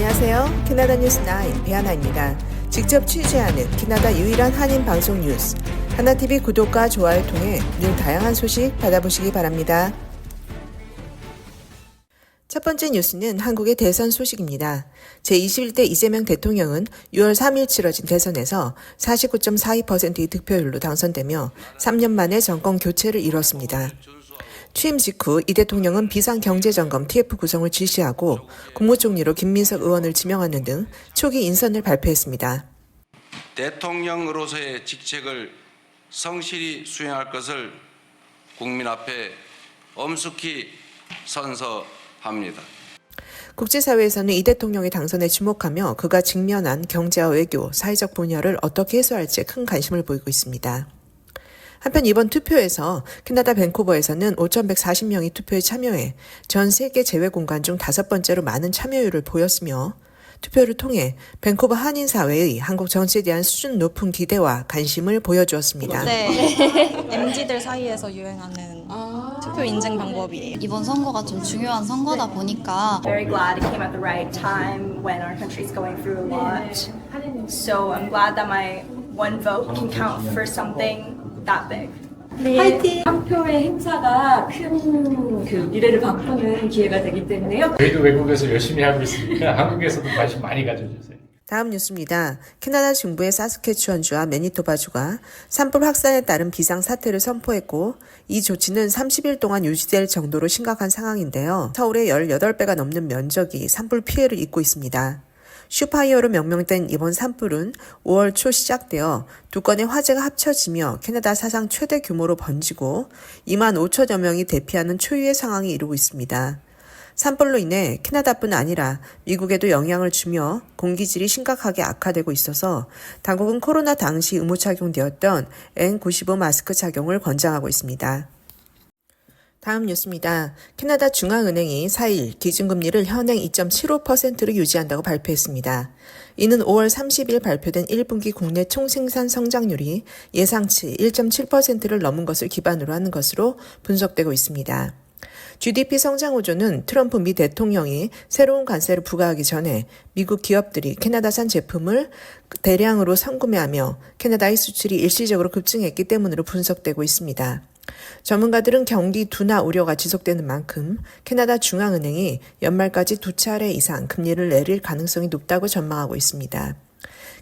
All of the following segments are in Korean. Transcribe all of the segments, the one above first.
안녕하세요. 캐나다 뉴스9 배하나입니다. 직접 취재하는 캐나다 유일한 한인 방송 뉴스 하나TV 구독과 좋아요 통해 늘 다양한 소식 받아보시기 바랍니다. 첫 번째 뉴스는 한국의 대선 소식입니다. 제21대 이재명 대통령은 6월 3일 치러진 대선에서 49.42%의 득표율로 당선되며 3년 만에 정권 교체를 이뤘습니다. 취임 직후 이 대통령은 비상경제점검 TF 구성을 지시하고 국무총리로 김민석 의원을 지명하는 등 초기 인선을 발표했습니다. 대통령으로서의 직책을 성실히 수행할 것을 국민 앞에 엄숙히 선서합니다. 국제사회에서는 이 대통령의 당선에 주목하며 그가 직면한 경제와 외교, 사회적 분야를 어떻게 해소할지 큰 관심을 보이고 있습니다. 한편 이번 투표에서 캐나다 밴쿠버에서는 5,140명이 투표에 참여해 전 세계 제외 공간 중 5번째로 많은 참여율을 보였으며 투표를 통해 밴쿠버 한인사회의 한국 정치에 대한 수준 높은 기대와 관심을 보여주었습니다. 네, MZ들 사이에서 유행하는 투표 인증 방법이에요. 이번 선거가 좀 중요한 선거다 보니까 Very glad it came at the right time when our country is going through a lot. So I'm glad that my one vote can count for something that big. 네, 한 표의 행사가 큰 미래를 바꾸는 기회가 되기 때문에요. 저희도 외국에서 열심히 하고 있으니까 한국에서도 관심 많이 가져주세요. 다음 뉴스입니다. 캐나다 중부의 사스케추원주와 매니토바주가 산불 확산에 따른 비상사태를 선포했고 이 조치는 30일 동안 유지될 정도로 심각한 상황인데요. 서울의 18배가 넘는 면적이 산불 피해를 입고 있습니다. 슈파이어로 명명된 이번 산불은 5월 초 시작되어 두 건의 화재가 합쳐지며 캐나다 사상 최대 규모로 번지고 2만 5천여 명이 대피하는 초유의 상황이 이루고 있습니다. 산불로 인해 캐나다뿐 아니라 미국에도 영향을 주며 공기질이 심각하게 악화되고 있어서 당국은 코로나 당시 의무 착용되었던 N95 마스크 착용을 권장하고 있습니다. 다음 뉴스입니다. 캐나다 중앙은행이 4일 기준금리를 현행 2.75%로 유지한다고 발표했습니다. 이는 5월 30일 발표된 1분기 국내 총생산 성장률이 예상치 1.7%를 넘은 것을 기반으로 하는 것으로 분석되고 있습니다. GDP 성장 호조는 트럼프 미 대통령이 새로운 관세를 부과하기 전에 미국 기업들이 캐나다산 제품을 대량으로 선구매하며 캐나다의 수출이 일시적으로 급증했기 때문으로 분석되고 있습니다. 전문가들은 경기 둔화 우려가 지속되는 만큼 캐나다 중앙은행이 연말까지 2차례 이상 금리를 내릴 가능성이 높다고 전망하고 있습니다.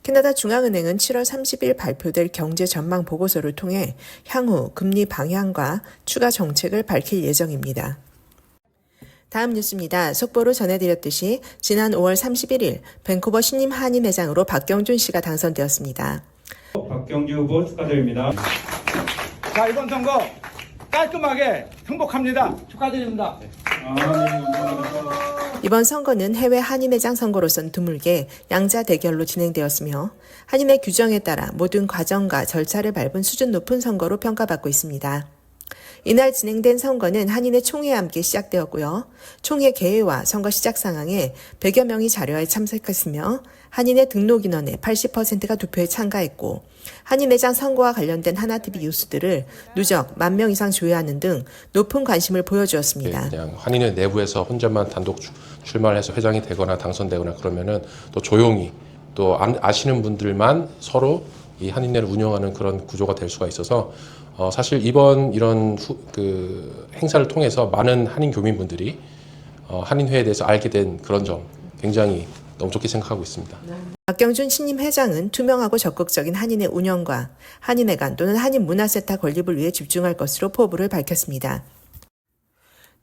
캐나다 중앙은행은 7월 30일 발표될 경제 전망 보고서를 통해 향후 금리 방향과 추가 정책을 밝힐 예정입니다. 다음 뉴스입니다. 속보로 전해드렸듯이 지난 5월 31일 밴쿠버 신임 한인회장으로 박경준 씨가 당선되었습니다. 박경주 후보 축하드립니다. 자, 이번 선거 깔끔하게 승복합니다. 축하드립니다. 이번 선거는 해외 한인회장 선거로선 드물게 양자 대결로 진행되었으며 한인회 규정에 따라 모든 과정과 절차를 밟은 수준 높은 선거로 평가받고 있습니다. 이날 진행된 선거는 한인회 총회와 함께 시작되었고요. 총회 개회와 선거 시작 상황에 100여 명이 자료에 참석했으며 한인회 등록 인원의 80%가 투표에 참가했고 한인회장 선거와 관련된 하나TV 뉴스들을 누적 10,000명 이상 조회하는 등 높은 관심을 보여주었습니다. 그냥 한인회 내부에서 혼자만 단독 출마를 해서 회장이 되거나 당선되거나 그러면은 또 조용히 또 아시는 분들만 서로 이 한인회를 운영하는 그런 구조가 될 수가 있어서 사실 이번 이런 행사를 통해서 많은 한인 교민분들이 한인회에 대해서 알게 된 그런 점 굉장히 너무 좋게 생각하고 있습니다. 박경준 신임 회장은 투명하고 적극적인 한인회 운영과 한인회 간 또는 한인 문화세타 건립을 위해 집중할 것으로 포부를 밝혔습니다.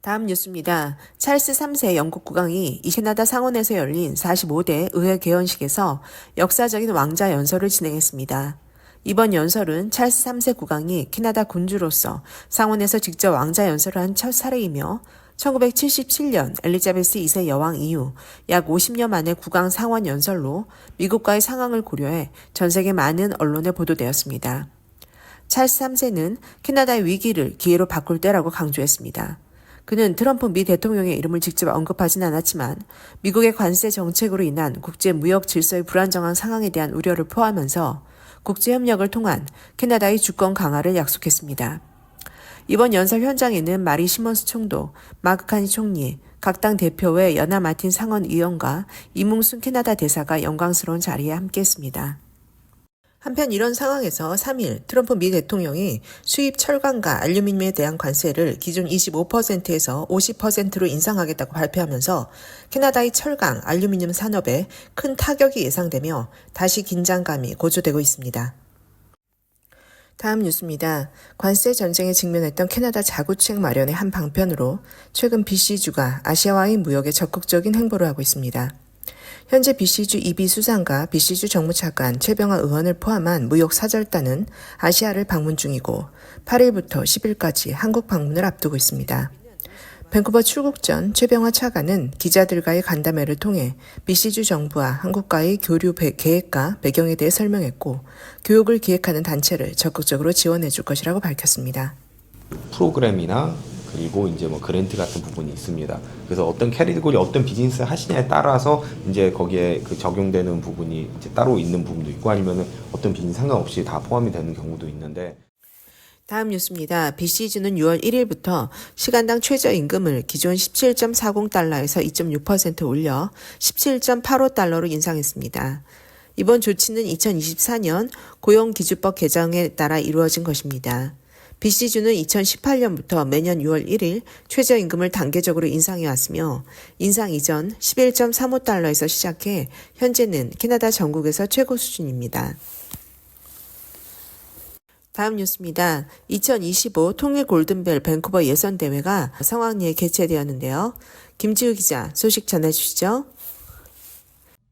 다음 뉴스입니다. 찰스 3세 영국 국왕이 이 캐나다 상원에서 열린 45대 의회 개원식에서 역사적인 왕자 연설을 진행했습니다. 이번 연설은 찰스 3세 국왕이 캐나다 군주로서 상원에서 직접 왕자 연설을 한 첫 사례이며 1977년 엘리자베스 2세 여왕 이후 약 50년 만에 국왕 상원 연설로 미국과의 상황을 고려해 전 세계 많은 언론에 보도되었습니다. 찰스 3세는 캐나다의 위기를 기회로 바꿀 때라고 강조했습니다. 그는 트럼프 미 대통령의 이름을 직접 언급하진 않았지만 미국의 관세 정책으로 인한 국제 무역 질서의 불안정한 상황에 대한 우려를 표하면서 국제협력을 통한 캐나다의 주권 강화를 약속했습니다. 이번 연설 현장에는 마리 시먼스 총독, 마크 카니 총리, 각 당 대표회 연하 마틴 상원 의원과 이뭉순 캐나다 대사가 영광스러운 자리에 함께했습니다. 한편 이런 상황에서 3일 트럼프 미 대통령이 수입 철강과 알루미늄에 대한 관세를 기존 25%에서 50%로 인상하겠다고 발표하면서 캐나다의 철강, 알루미늄 산업에 큰 타격이 예상되며 다시 긴장감이 고조되고 있습니다. 다음 뉴스입니다. 관세 전쟁에 직면했던 캐나다 자구책 마련의 한 방편으로 최근 BC주가 아시아와의 무역에 적극적인 행보를 하고 있습니다. 현재 BC주 이비 수상과 BC주 정무차관 최병하 의원을 포함한 무역 사절단은 아시아를 방문 중이고 8일부터 10일까지 한국 방문을 앞두고 있습니다. 밴쿠버 출국 전 최병하 차관은 기자들과의 간담회를 통해 BC주 정부와 한국과의 교류 계획과 배경에 대해 설명했고 교육을 기획하는 단체를 적극적으로 지원해 줄 것이라고 밝혔습니다. 프로그램이나 그리고 이제 뭐 그랜트 같은 부분이 있습니다. 그래서 어떤 캐리고리 어떤 비즈니스 하시냐에 따라서 이제 거기에 그 적용되는 부분이 이제 따로 있는 부분도 있고 아니면은 어떤 비즈니스 상관없이 다 포함이 되는 경우도 있는데. 다음 뉴스입니다. BC주는 6월 1일부터 시간당 최저임금을 기존 17.40달러에서 2.6% 올려 17.85달러로 인상했습니다. 이번 조치는 2024년 고용기준법 개정에 따라 이루어진 것입니다. BC주는 2018년부터 매년 6월 1일 최저임금을 단계적으로 인상해왔으며 인상 이전 11.35달러에서 시작해 현재는 캐나다 전국에서 최고 수준입니다. 다음 뉴스입니다. 2025 통일 골든벨 밴쿠버 예선대회가 성황리에 개최되었는데요. 김지우 기자 소식 전해주시죠.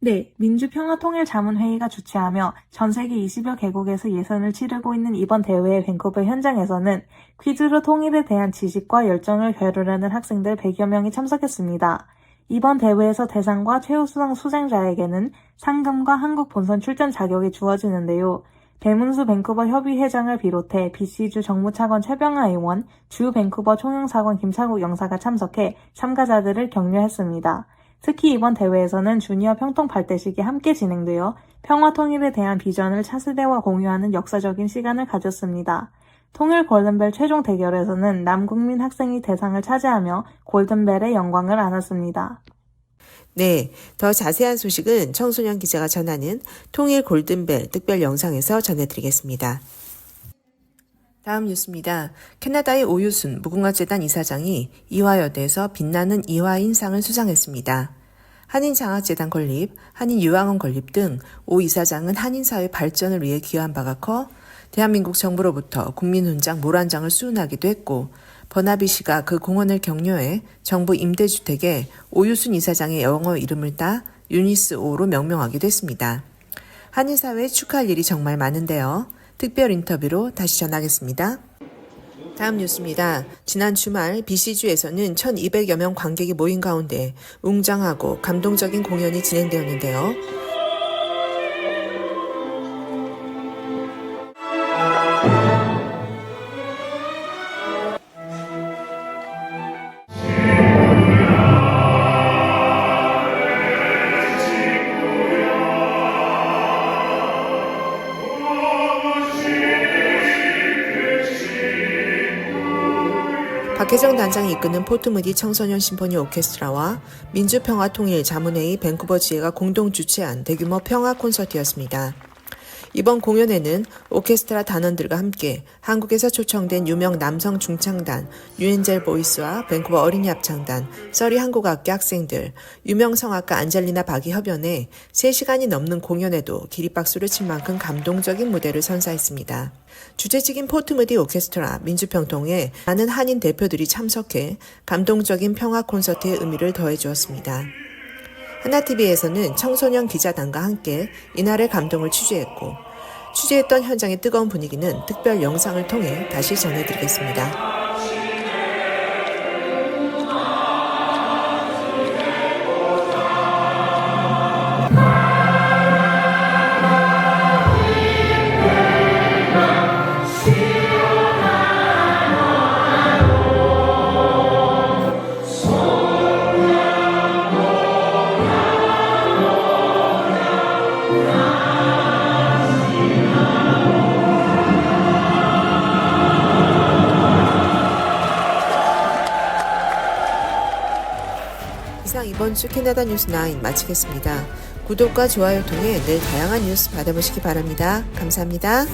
네, 민주평화통일자문회의가 주최하며 전 세계 20여 개국에서 예선을 치르고 있는 이번 대회의 밴쿠버 현장에서는 퀴즈로 통일에 대한 지식과 열정을 겨루려는 학생들 100여 명이 참석했습니다. 이번 대회에서 대상과 최우수상 수상자에게는 상금과 한국 본선 출전 자격이 주어지는데요. 배문수 밴쿠버 협의회장을 비롯해 BC주 정무차관 최병하 의원, 주 밴쿠버 총영사관 김창욱 영사가 참석해 참가자들을 격려했습니다. 특히 이번 대회에서는 주니어 평통 발대식이 함께 진행되어 평화 통일에 대한 비전을 차세대와 공유하는 역사적인 시간을 가졌습니다. 통일 골든벨 최종 대결에서는 남국민 학생이 대상을 차지하며 골든벨의 영광을 안았습니다. 네, 더 자세한 소식은 청소년 기자가 전하는 통일 골든벨 특별 영상에서 전해드리겠습니다. 다음 뉴스입니다. 캐나다의 오유순 무궁화재단 이사장이 이화여대에서 빛나는 이화인상을 수상했습니다. 한인장학재단 건립, 한인유학원 건립 등 오 이사장은 한인사회 발전을 위해 기여한 바가 커 대한민국 정부로부터 국민훈장 모란장을 수운하기도 했고 버나비 씨가 그 공헌을 격려해 정부 임대주택에 오유순 이사장의 영어 이름을 따 유니스 오로 명명하기도 했습니다. 한인사회에 축하할 일이 정말 많은데요. 특별 인터뷰로 다시 전하겠습니다. 다음 뉴스입니다. 지난 주말 BC주에서는 1200여 명 관객이 모인 가운데 웅장하고 감동적인 공연이 진행되었는데요. 박혜정 단장이 이끄는 포트무디 청소년 심포니 오케스트라와 민주평화통일자문회의 밴쿠버지회가 공동 주최한 대규모 평화 콘서트였습니다. 이번 공연에는 오케스트라 단원들과 함께 한국에서 초청된 유명 남성 중창단 유엔젤 보이스와 밴쿠버 어린이 합창단, 써리 한국악기 학생들, 유명 성악가 안젤리나 박이 협연해 3시간이 넘는 공연에도 기립박수를 칠 만큼 감동적인 무대를 선사했습니다. 주최 측인 포트무디 오케스트라 민주평통에 많은 한인 대표들이 참석해 감동적인 평화 콘서트의 의미를 더해 주었습니다. 하나TV에서는 청소년 기자단과 함께 이날의 감동을 취재했고 취재했던 현장의 뜨거운 분위기는 특별 영상을 통해 다시 전해드리겠습니다. 이상 이번 주 캐나다 뉴스 9 마치겠습니다. 구독과 좋아요 통해 늘 다양한 뉴스 받아보시기 바랍니다. 감사합니다.